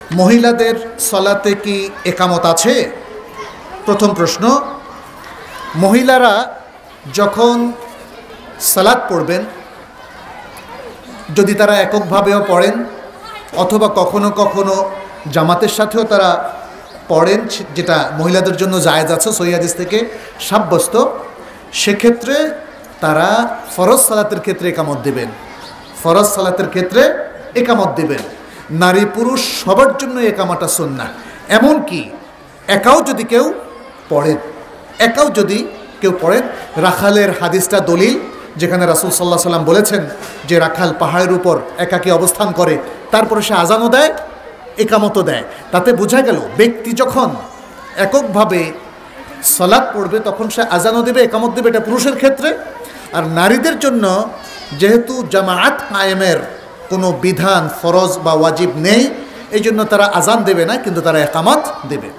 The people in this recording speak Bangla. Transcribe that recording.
মহিলাদের সালাতে কি একামত আছে? প্রথম প্রশ্ন, মহিলারা যখন সালাত পড়বেন, যদি তারা এককভাবেও পড়েন অথবা কখনো কখনো জামাতের সাথেও তারা পড়েন, যেটা মহিলাদের জন্য জায়েজ আছে সহিহ হাদিস থেকে সাব্যস্ত, সেক্ষেত্রে তারা ফরজ সালাতের ক্ষেত্রে একামত দেবেন। ফরজ সালাতের ক্ষেত্রে একামত দেবেন। নারী পুরুষ সবার জন্য একামতটা সুন্নাহ। এমনকি একাও যদি কেউ পড়েন, রাখালের হাদিসটা দলিল, যেখানে রাসূল সাল্লাল্লাহু আলাইহি সাল্লাম বলেছেন যে রাখাল পাহাড়ের উপর একাকী অবস্থান করে, তারপরে সে আজানও দেয়, একামতও দেয়। তাতে বোঝা গেল ব্যক্তি যখন এককভাবে সালাত পড়বে তখন সে আজানও দেবে, একামত দেবে, এটা পুরুষের ক্ষেত্রে। আর নারীদের জন্য যেহেতু জামাআত কায়েমের কোনো বিধান ফরজ বা ওয়াজিব নেই, এই জন্য তারা আজান দেবে না, কিন্তু তারা একামত দেবে।